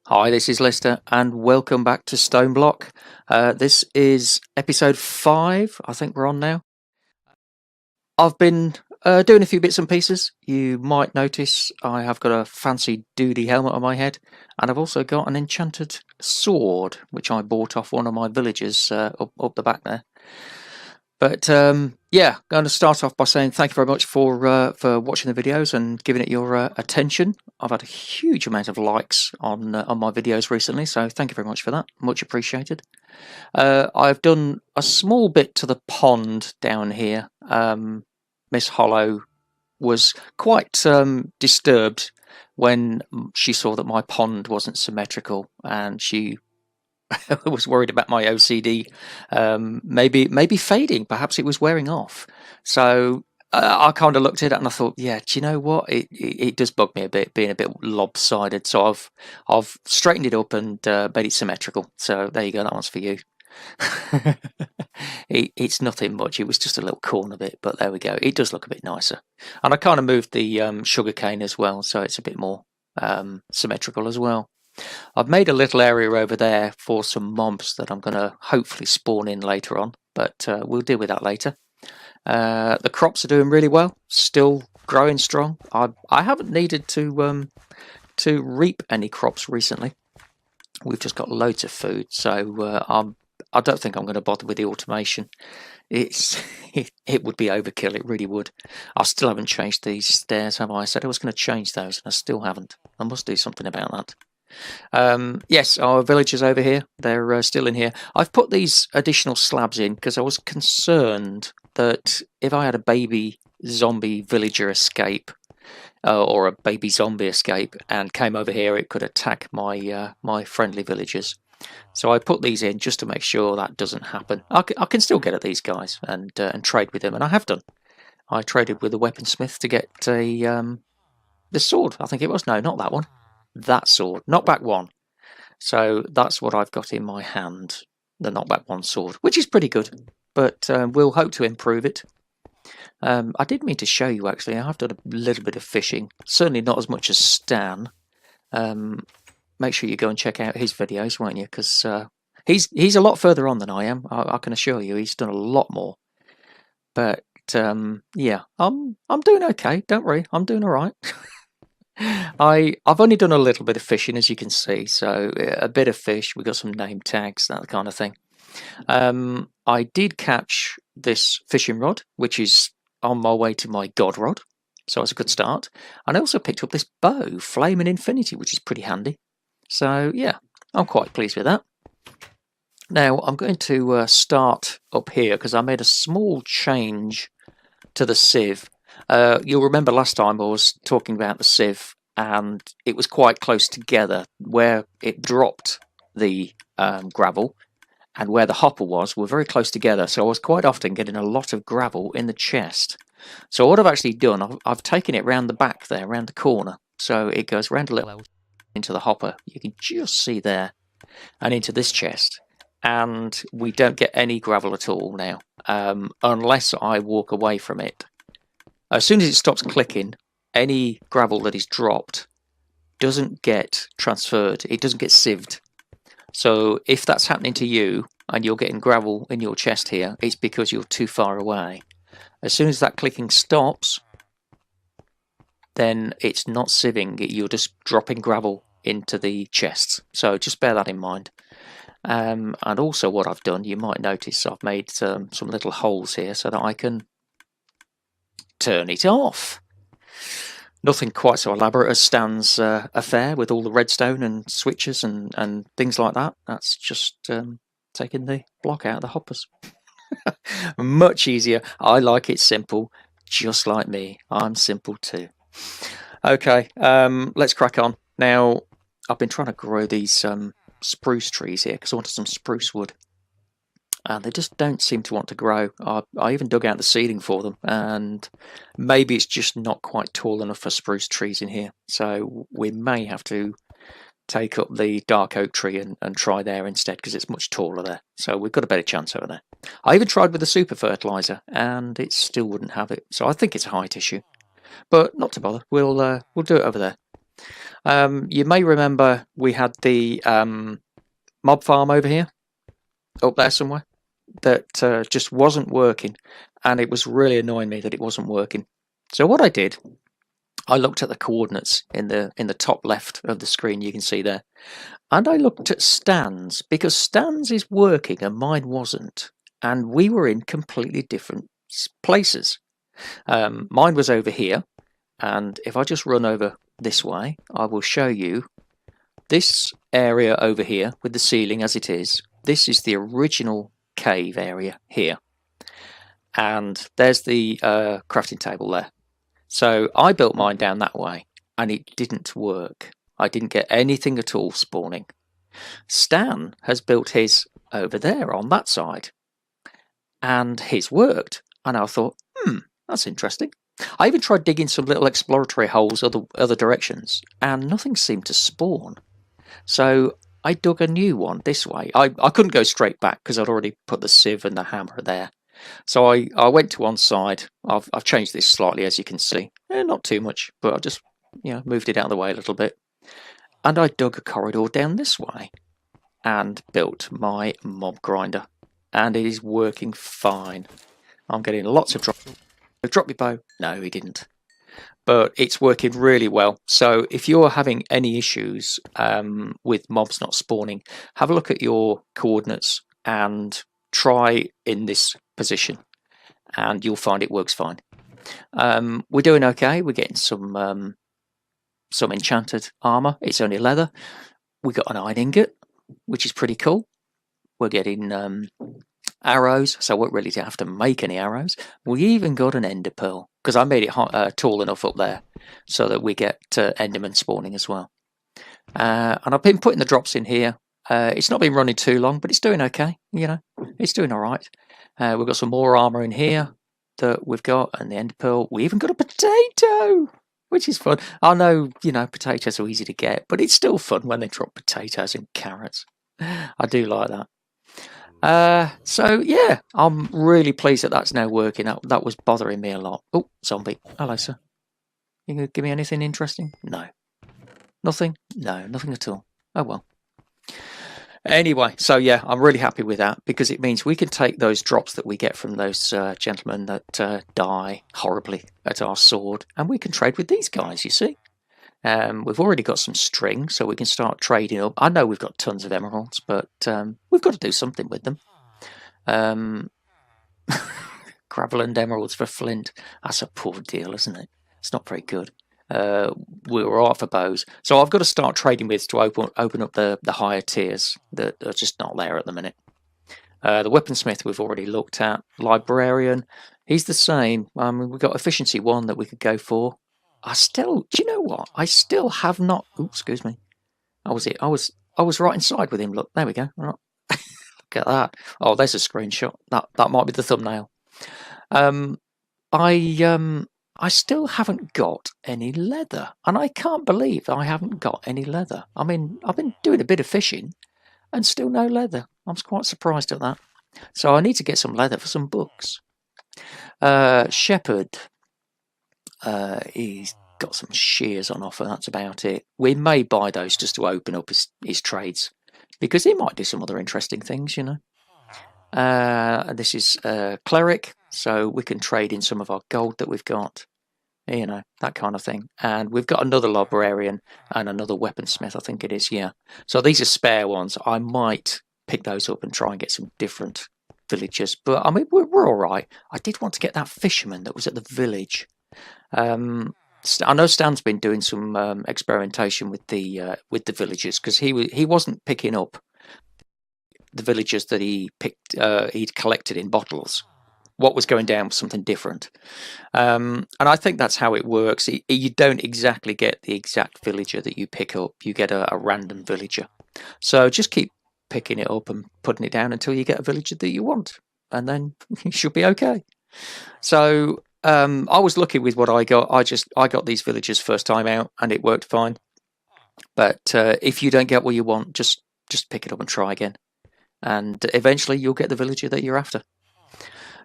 Hi, this is Lister, and welcome back to Stoneblock. This is episode 5, I think we're on now. I've been doing a few bits and pieces. You might notice I have got a fancy doody helmet on my head, and I've also got an enchanted sword, which I bought off one of my villagers up the back there. But yeah, going to start off by saying thank you very much for watching the videos and giving it your attention. I've had a huge amount of likes on my videos recently, so thank you very much for that. Much appreciated. I've done a small bit to the pond down here. Miss Hollow was quite disturbed when she saw that my pond wasn't symmetrical, and she was worried about my OCD maybe fading. Perhaps it was wearing off. So I kind of looked at it and I thought, yeah, do you know what? It does bug me a bit, being a bit lopsided. So I've straightened it up and made it symmetrical. So there you go. That one's for you. It's nothing much. It was just a little corner bit, but there we go. It does look a bit nicer. And I kind of moved the sugar cane as well, so it's a bit more symmetrical as well. I've made a little area over there for some mobs that I'm going to hopefully spawn in later on, but we'll deal with that later. The crops are doing really well, still growing strong. I haven't needed to reap any crops recently. We've just got loads of food, so I don't think I'm going to bother with the automation. It would be overkill, it really would. I still haven't changed these stairs, have I? I said I was going to change those, and I still haven't. I must do something about that. Yes, our villagers over here, they're still in here. I've put these additional slabs in because I was concerned that if I had a baby zombie villager escape or a baby zombie escape and came over here, it could attack my my friendly villagers. So I put these in just to make sure that doesn't happen. I can still get at these guys and trade with them, and I have done. I traded with the weaponsmith to get the sword. I think it was. No, not that one. That sword, knockback 1. So that's what I've got in my hand, the knockback 1 sword, which is pretty good, but we'll hope to improve it. I did mean to show you, actually. I have done a little bit of fishing, certainly not as much as Stan. Make sure you go and check out his videos, won't you? Because he's a lot further on than I am. I can assure you, he's done a lot more. But yeah, I'm doing okay. Don't worry, I'm doing all right. I've only done a little bit of fishing, as you can see, so a bit of fish. We got some name tags, that kind of thing. I did catch this fishing rod, which is on my way to my god rod, so it's a good start. And I also picked up this bow, Flame and Infinity, which is pretty handy. So yeah, I'm quite pleased with that. Now I'm going to start up here because I made a small change to the sieve. You'll remember last time I was talking about the sieve, and it was quite close together. Where it dropped the gravel and where the hopper was were very close together, so I was quite often getting a lot of gravel in the chest. So what I've actually done, I've taken it round the back there, round the corner, so it goes round a little into the hopper. You can just see there, and into this chest. And we don't get any gravel at all now, unless I walk away from it. As soon as it stops clicking, any gravel that is dropped doesn't get transferred. It doesn't get sieved. So if that's happening to you and you're getting gravel in your chest here, it's because you're too far away. As soon as that clicking stops, then it's not sieving. You're just dropping gravel into the chests. So just bear that in mind. And also what I've done, you might notice I've made some little holes here so that I can turn it off. Nothing quite so elaborate as Stan's affair with all the redstone and switches and things like that. That's just taking the block out of the hoppers. Much easier. I like it simple, just like me. I'm simple too. Okay, let's crack on. Now, I've been trying to grow these spruce trees here because I wanted some spruce wood. And they just don't seem to want to grow. I even dug out the seeding for them, and maybe it's just not quite tall enough for spruce trees in here. So we may have to take up the dark oak tree and try there instead, because it's much taller there. So we've got a better chance over there. I even tried with the super fertilizer, and it still wouldn't have it. So I think it's a height issue, but not to bother. We'll do it over there. You may remember we had the mob farm over here, up there somewhere, that just wasn't working, and it was really annoying me that it wasn't working. So what I did, I looked at the coordinates in the top left of the screen, you can see there, and I looked at Stan's, because Stan's is working and mine wasn't, and we were in completely different places. Mine was over here, and if I just run over this way, I will show you this area over here with the ceiling as it is. This is the original cave area here, and there's the crafting table there. So I built mine down that way, and it didn't work. I didn't get anything at all spawning. Stan has built his over there on that side, and his worked, and I thought, that's interesting. I even tried digging some little exploratory holes other directions, and nothing seemed to spawn. So I dug a new one this way. I couldn't go straight back because I'd already put the sieve and the hammer there. So I went to one side. I've changed this slightly, as you can see. Not too much, but I just moved it out of the way a little bit. And I dug a corridor down this way and built my mob grinder. And it is working fine. I'm getting lots of drop your bow. No, he didn't. But it's working really well. So if you're having any issues with mobs not spawning, have a look at your coordinates and try in this position, and you'll find it works fine. We're doing okay. We're getting some enchanted armor. It's only leather. We got an iron ingot, which is pretty cool. We're getting arrows, so I won't really have to make any arrows. We even got an ender pearl, because I made it tall enough up there so that we get enderman spawning as well. And I've been putting the drops in here. It's not been running too long, but it's doing okay. It's doing all right. We've got some more armor in here that we've got, and the ender pearl. We even got a potato, which is fun. I know, potatoes are easy to get, but it's still fun when they drop potatoes and carrots. I do like that. So yeah, I'm really pleased that that's now working. That was bothering me a lot. Oh, zombie. Hello, sir. You gonna give me anything interesting? No. Nothing? No, nothing at all. Oh well. Anyway, so yeah, I'm really happy with that, because it means we can take those drops that we get from those gentlemen that die horribly at our sword, and we can trade with these guys, you see. We've already got some string, so we can start trading up. I know we've got tons of emeralds, but we've got to do something with them. Gravel and emeralds for flint. That's a poor deal, isn't it? It's not very good. We were all for bows, so I've got to start trading with to open up the higher tiers that are just not there at the minute. The weaponsmith we've already looked at. Librarian, he's the same. We've got efficiency 1 that we could go for. Do you know what? I still have not. Oops, excuse me. I was right inside with him. Look, there we go. Look at that. Oh, there's a screenshot. That might be the thumbnail. I still haven't got any leather, and I can't believe I haven't got any leather. I mean, I've been doing a bit of fishing, and still no leather. I'm quite surprised at that. So I need to get some leather for some books. Shepherd. He's got some shears on offer. That's about it. We may buy those just to open up his trades, because he might do some other interesting things, This is cleric, so we can trade in some of our gold that we've got, that kind of thing. And we've got another librarian and another weaponsmith, I think it is, yeah. So these are spare ones. I might pick those up and try and get some different villagers, but I mean, we're all right. I did want to get that fisherman that was at the village. I know Stan's been doing some experimentation with the villagers, because he wasn't picking up the villagers that he'd collected in bottles. What was going down was something different, and I think that's how it works. You don't exactly get the exact villager that you pick up. You get a random villager. So just keep picking it up and putting it down until you get a villager that you want, and then you should be okay. So I was lucky with what I got. I got these villagers first time out, and it worked fine. But if you don't get what you want, just pick it up and try again, and eventually you'll get the villager that you're after.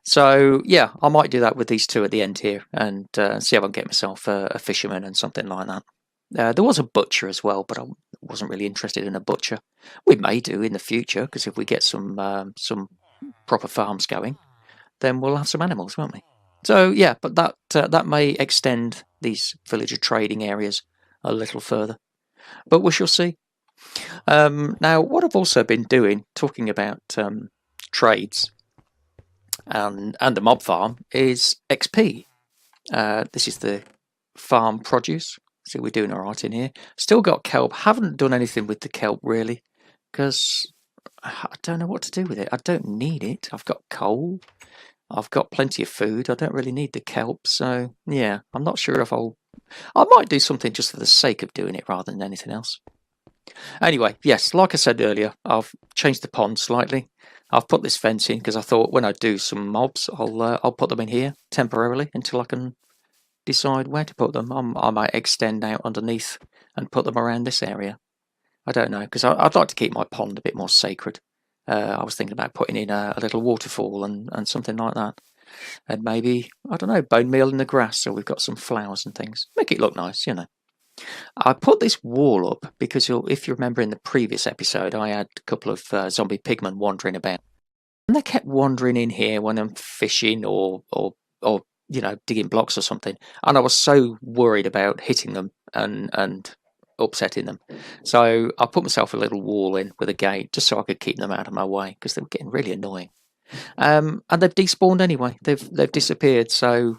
So yeah, I might do that with these two at the end here, and see if I can get myself a fisherman and something like that. There was a butcher as well, but I wasn't really interested in a butcher. We may do in the future, because if we get some proper farms going, then we'll have some animals, won't we? So yeah, but that may extend these villager trading areas a little further, but we shall see. Now, what I've also been doing, talking about trades and the mob farm, is XP. This is the farm produce. So we're doing all right in here. Still got kelp. Haven't done anything with the kelp really, because I don't know what to do with it. I don't need it. I've got coal. I've got plenty of food. I don't really need the kelp. So yeah, I'm not sure if I might do something just for the sake of doing it rather than anything else. Anyway, yes, like I said earlier, I've changed the pond slightly. I've put this fence in because I thought when I do some mobs, I'll put them in here temporarily until I can decide where to put them. I might extend out underneath and put them around this area. I don't know, because I'd like to keep my pond a bit more sacred. I was thinking about putting in a little waterfall and something like that. And maybe, I don't know, bone meal in the grass so we've got some flowers and things. Make it look nice, you know. I put this wall up because if you remember in the previous episode, I had a couple of zombie pigmen wandering about. And they kept wandering in here when I'm fishing or you know, digging blocks or something. And I was so worried about hitting them and upsetting them. So I put myself a little wall in with a gate just so I could keep them out of my way because they were getting really annoying. And they've despawned anyway. They've disappeared. So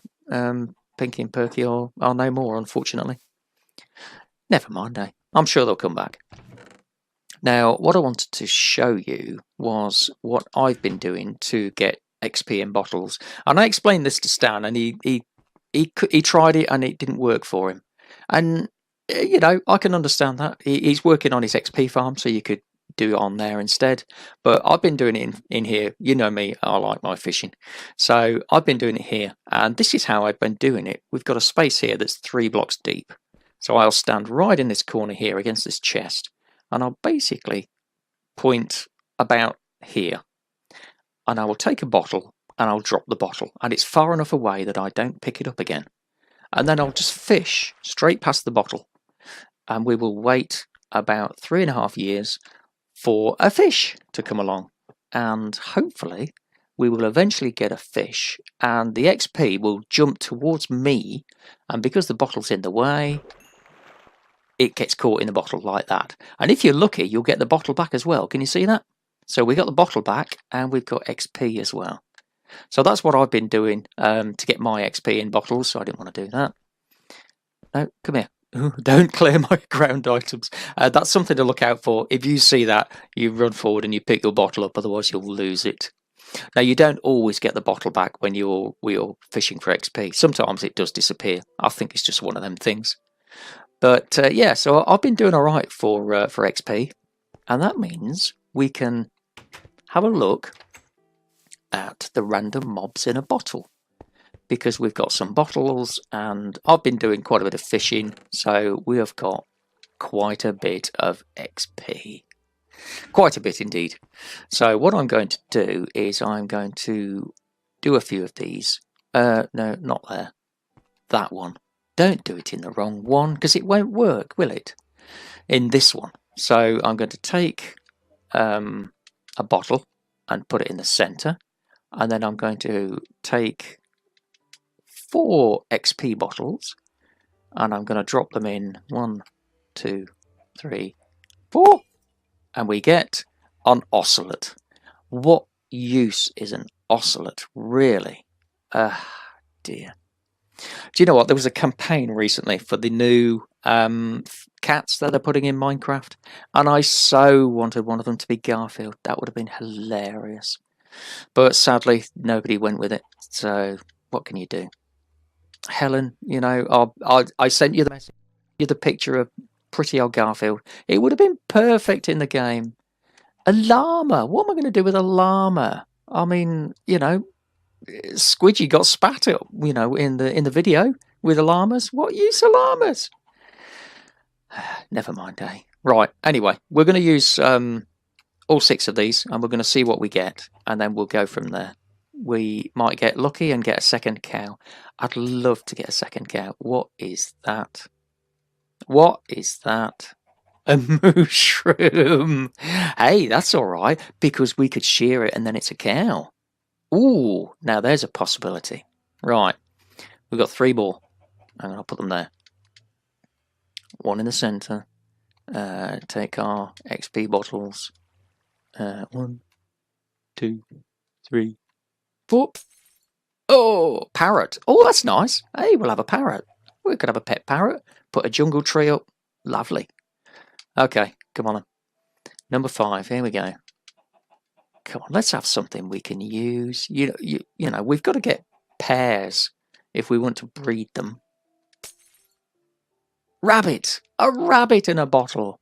Pinky and Perky are no more, unfortunately. Never mind, eh? I'm sure they'll come back. Now, what I wanted to show you was what I've been doing to get XP in bottles. And I explained this to Stan, and he tried it and it didn't work for him. And you know, I can understand that. He's working on his XP farm, so you could do it on there instead. But I've been doing it in here. You know me, I like my fishing. So I've been doing it here, and this is how I've been doing it. We've got a space here that's 3 blocks deep. So I'll stand right in this corner here against this chest, and I'll basically point about here. And I will take a bottle and I'll drop the bottle, and it's far enough away that I don't pick it up again. And then I'll just fish straight past the bottle, and we will wait about 3.5 years for a fish to come along. And hopefully we will eventually get a fish, and the XP will jump towards me, and because the bottle's in the way, it gets caught in the bottle like that. And if you're lucky, you'll get the bottle back as well. Can you see that? So we got the bottle back and we've got XP as well. So that's what I've been doing to get my XP in bottles, so I didn't want to do that. No, come here. Ooh, don't clear my ground items. That's something to look out for. If you see that, you run forward and you pick your bottle up, otherwise you'll lose it. Now, you don't always get the bottle back when you're fishing for XP. Sometimes it does disappear. I think it's just one of them things. But yeah, so I've been doing all right for XP, and that means we can have a look at the random mobs in a bottle, because we've got some bottles, and I've been doing quite a bit of fishing, so we have got quite a bit of XP. Quite a bit indeed. So what I'm going to do is I'm going to do a few of these. No, not there. That one. Don't do it in the wrong one, because it won't work, will it? In this one. So I'm going to take a bottle and put it in the center, and then I'm going to take 4 XP bottles, and I'm going to drop them in 1, 2, 3, 4, and we get an ocelot. What use is an ocelot, really? Dear. Do you know what? There was a campaign recently for the new cats that they're putting in Minecraft, and I so wanted one of them to be Garfield. That would have been hilarious. But sadly, nobody went with it. So what can you do? Helen, you know, I sent you the message, the picture of pretty old Garfield. It would have been perfect in the game. A llama. What am I going to do with a llama? I mean, you know, Squidgy got spat at, you know, in the video with the llamas. What use are llamas? Never mind, eh? Right. Anyway, we're going to use all 6 of these, and we're going to see what we get, and then we'll go from there. We might get lucky and get a second cow. I'd love to get a second cow. What is that? What is that? A mushroom. Hey, that's all right, because we could shear it and then it's a cow. Ooh, now there's a possibility. Right, we've got 3 more. I'm going to put them there. 1 in the centre. Take our XP bottles. 1, 2, 3, 4. Oh, parrot. Oh, that's nice. Hey, we'll have a parrot. We could have a pet parrot. Put a jungle tree up. Lovely. Okay, come on then. Number 5. Here we go. Come on, let's have something we can use. You know, we've got to get pairs if we want to breed them. Rabbit. A rabbit in a bottle.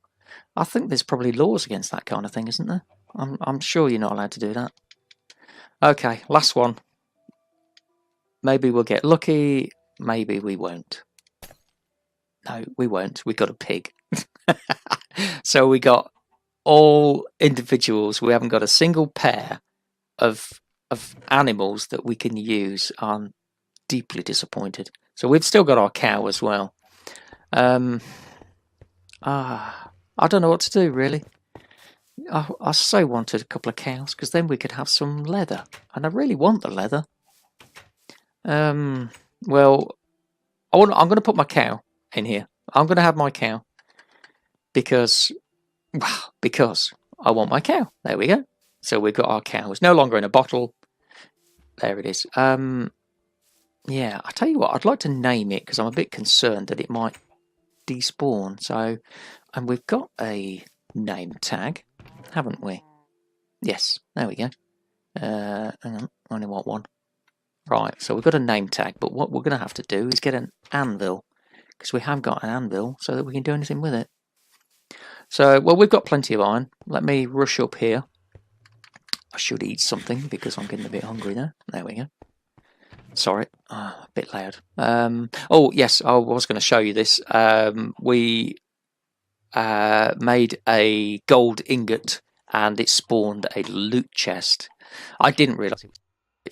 I think there's probably laws against that kind of thing, isn't there? I'm sure you're not allowed to do that. Okay, last one. Maybe we'll get lucky. Maybe we won't. No, we won't. We got a pig. So we got all individuals. We haven't got a single pair of animals that we can use. I'm deeply disappointed. So we've still got our cow as well. I don't know what to do, really. I so wanted a couple of cows, because then we could have some leather. And I really want the leather. Well, I'm going to put my cow in here. I'm going to have my cow. Because I want my cow. There we go. So we've got our cow. It's no longer in a bottle. There it is. Yeah, I tell you what, I'd like to name it, because I'm a bit concerned that it might despawn. So, and we've got a name tag, haven't we? Yes, there we go. Hang on, I only want one. Right, so we've got a name tag, but what we're going to have to do is get an anvil, because we have got an anvil, so that we can do anything with it. So, well, we've got plenty of iron. Let me rush up here. I should eat something, because I'm getting a bit hungry now. There we go. Sorry, a bit loud. Oh, yes, I was going to show you this. We made a gold ingot, and it spawned a loot chest. I didn't realise it,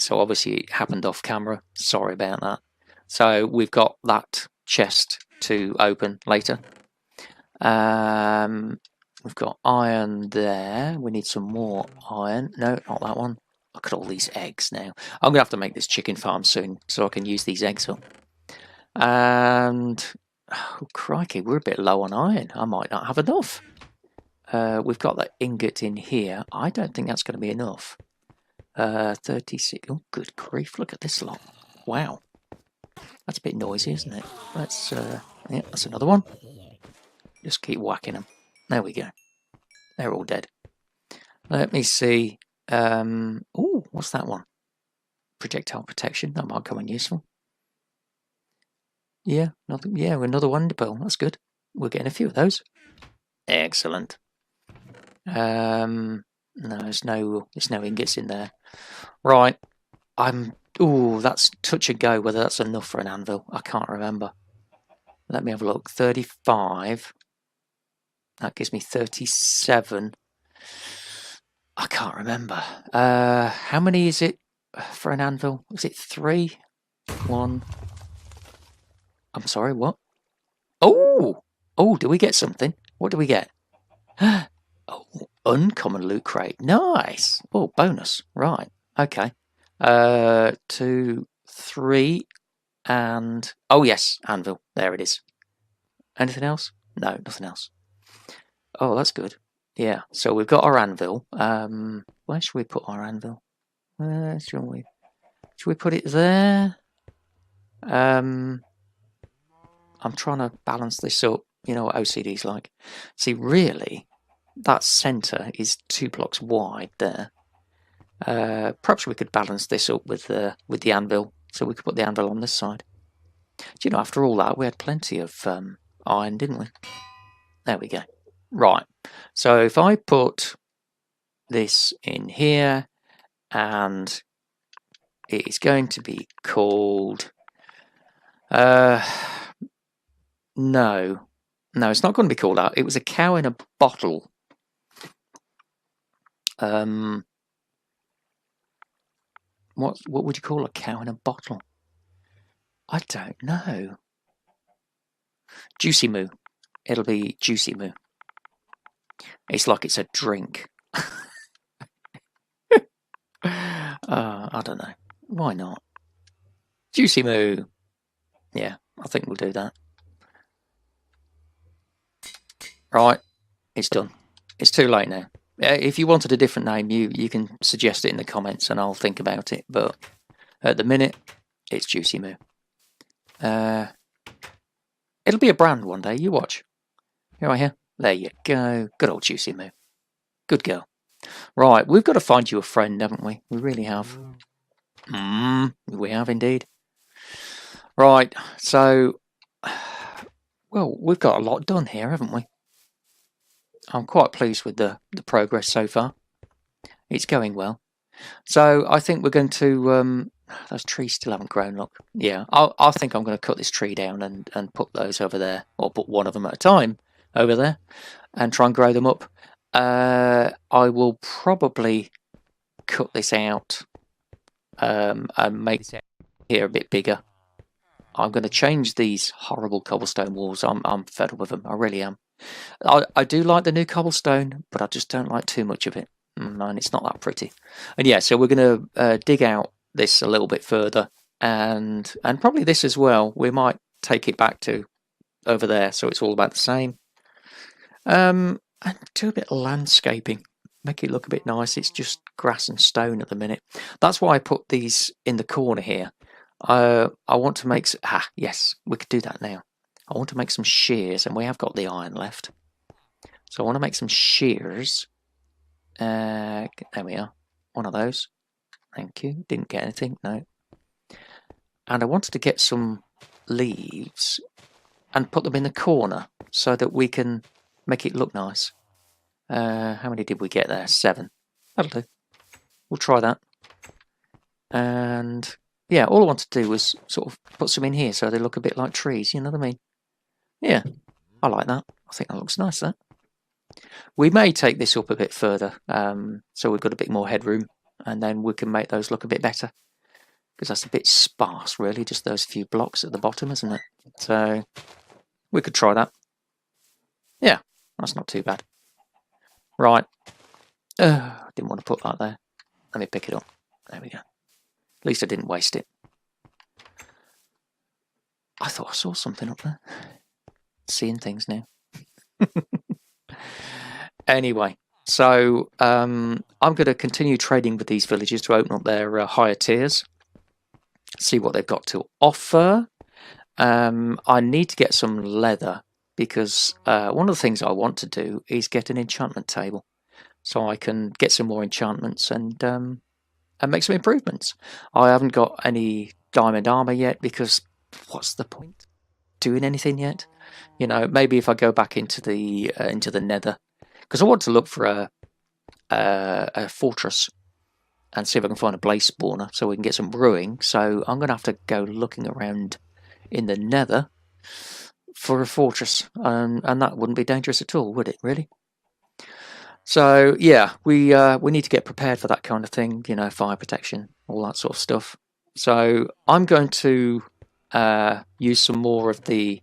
so obviously it happened off camera. Sorry about that. So we've got that chest to open later. We've got iron there. We need some more iron. No, not that one. Look at all these eggs now. I'm going to have to make this chicken farm soon, so I can use these eggs up. And, oh crikey, we're a bit low on iron. I might not have enough. We've got that ingot in here. I don't think that's going to be enough. 36. Oh, good grief. Look at this lot. Wow. That's a bit noisy, isn't it? Let's, yeah, that's another one. Just keep whacking them. There we go. They're all dead. Let me see. Oh, what's that one? Projectile protection. That might come in useful. Yeah, another wonder pearl. That's good. We're getting a few of those. Excellent. No, there's no ingots in there. Right. Oh, that's touch and go whether that's enough for an anvil. I can't remember. Let me have a look. 35. That gives me 37. I can't remember. How many is it for an anvil? Is it 3? 1. I'm sorry, what? Oh! Oh, do we get something? What do we get? Oh, uncommon loot crate. Nice! Oh, bonus. Right. Okay. 2, 3, and... Oh, yes, anvil. There it is. Anything else? No, nothing else. Oh, that's good. Yeah, so we've got our anvil. Where should we put our anvil? Should we put it there? I'm trying to balance this up. You know what OCD's like. See, really, that centre is 2 blocks wide there. Perhaps we could balance this up with the anvil, so we could put the anvil on this side. Do you know, after all that, we had plenty of iron, didn't we? There we go. Right. So if I put this in here, and it is going to be called... No, it's not going to be called that. It was a cow in a bottle. What would you call a cow in a bottle? I don't know. Juicy Moo. it'll be Juicy Moo. It's like it's a drink. I don't know. Why not? Juicy Moo. Yeah, I think we'll do that. Right, it's done. It's too late now. If you wanted a different name, you can suggest it in the comments and I'll think about it. But at the minute, it's Juicy Moo. It'll be a brand one day. You watch. Here I hear. There you go. Good old Juicy Moo. Good girl. Right, we've got to find you a friend, haven't we? We really have. We have indeed. Right, so, well, we've got a lot done here, haven't we? I'm quite pleased with the progress so far. It's going well. So I think we're going to, those trees still haven't grown, look. Yeah, I think I'm going to cut this tree down and put those over there, or put one of them at a time over there, and try and grow them up. I will probably cut this out and make it here a bit bigger. I'm going to change these horrible cobblestone walls. I'm fed up with them. I really am. I do like the new cobblestone, but I just don't like too much of it. And it's not that pretty. And yeah, so we're going to dig out this a little bit further, and probably this as well. We might take it back to over there, so it's all about the same. And do a bit of landscaping, make it look a bit nice. It's just grass and stone at the minute. That's why I put these in the corner here. I want to make yes, we could do that now. I want to make some shears, and we have got the iron left, so I want to make some shears. There we are, one of those. Thank you. Didn't get anything, no. And I wanted to get some leaves and put them in the corner so that we can make it look nice. How many did we get there? 7. That'll do. We'll try that. And yeah, all I wanted to do was sort of put some in here so they look a bit like trees, you know what I mean? Yeah, I like that. I think that looks nice, that. We may take this up a bit further, so we've got a bit more headroom, and then we can make those look a bit better. Because that's a bit sparse, really, just those few blocks at the bottom, isn't it? So we could try that. Yeah, that's not too bad. Right. I didn't want to put that there. Let me pick it up. There we go. At least I didn't waste it. I thought I saw something up there. Seeing things now. Anyway, so I'm going to continue trading with these villages to open up their higher tiers. See what they've got to offer. I need to get some leather because one of the things I want to do is get an enchantment table so I can get some more enchantments and make some improvements. I haven't got any diamond armor yet because what's the point doing anything yet? You know, maybe if I go back into the nether, because I want to look for a fortress and see if I can find a blaze spawner so we can get some brewing. So I'm going to have to go looking around in the nether for a fortress, and that wouldn't be dangerous at all, would it, really? So yeah, we need to get prepared for that kind of thing, you know, fire protection, all that sort of stuff. So I'm going to use some more of the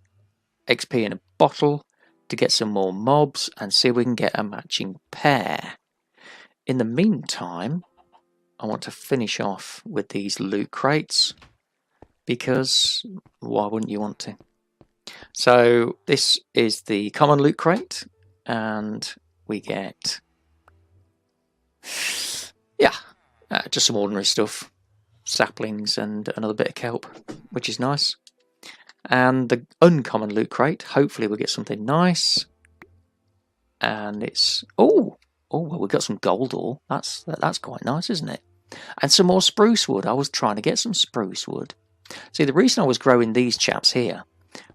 XP in a bottle to get some more mobs and see if we can get a matching pair. In the meantime, I want to finish off with these loot crates because why wouldn't you want to? So this is the common loot crate, and we get just some ordinary stuff, saplings and another bit of kelp, which is nice. And the uncommon loot crate, hopefully we'll get something nice. And it's well, we've got some gold ore. That's quite nice, isn't it? And some more spruce wood. I was trying to get some spruce wood. See, the reason I was growing these chaps here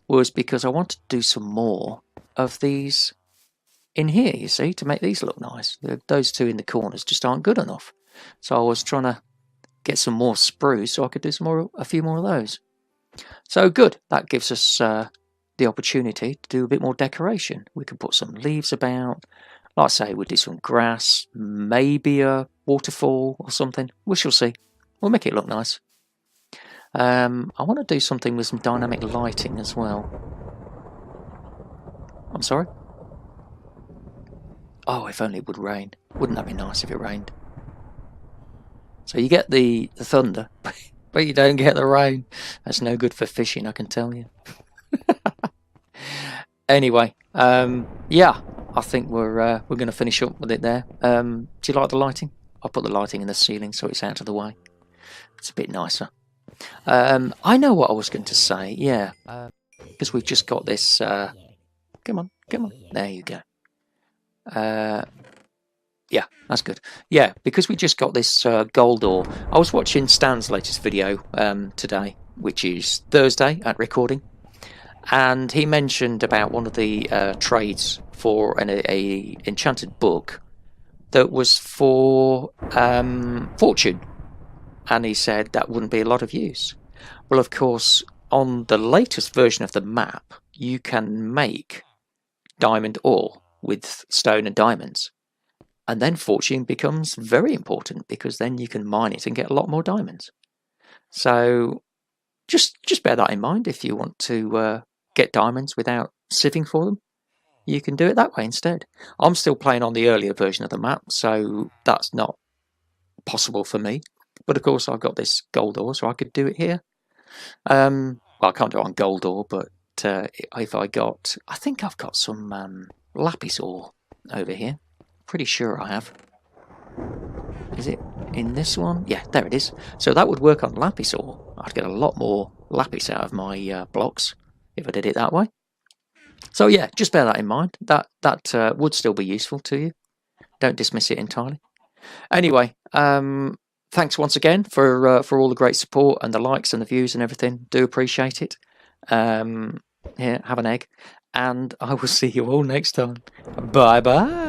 was because I wanted to do some more of these in here, you see, to make these look nice. Those two in the corners just aren't good enough. So I was trying to get some more spruce so I could do a few more of those. So good, that gives us the opportunity to do a bit more decoration. We can put some leaves about, like I say, we'll do some grass, maybe a waterfall or something. We shall see. We'll make it look nice. I want to do something with some dynamic lighting as well. I'm sorry? Oh, if only it would rain. Wouldn't that be nice if it rained? So you get the thunder, but you don't get the rain. That's no good for fishing, I can tell you. Anyway, yeah, I think we're going to finish up with it there. Do you like the lighting? I'll put the lighting in the ceiling so it's out of the way. It's a bit nicer. I know what I was going to say, yeah, because we've just got this. Come on, there you go. Yeah, that's good. Yeah, because we just got this gold ore. I was watching Stan's latest video today, which is Thursday at recording, and he mentioned about one of the trades for a enchanted book that was for fortune, and he said that wouldn't be a lot of use. Well, of course, on the latest version of the map, you can make diamond ore with stone and diamonds. And then fortune becomes very important because then you can mine it and get a lot more diamonds. So just bear that in mind. If you want to get diamonds without sieving for them, you can do it that way instead. I'm still playing on the earlier version of the map, so that's not possible for me. But of course, I've got this gold ore, so I could do it here. Well, I can't do it on gold ore, but if I think I've got some lapis ore over here. Pretty sure I have. Is it in this one? Yeah, there it is. So that would work on lapis ore. I'd get a lot more lapis out of my blocks if I did it that way. So yeah, just bear that in mind. That would still be useful to you. Don't dismiss it entirely. Anyway, thanks once again for all the great support and the likes and the views and everything. Do appreciate it. Here, have an egg, and I will see you all next time. Bye bye.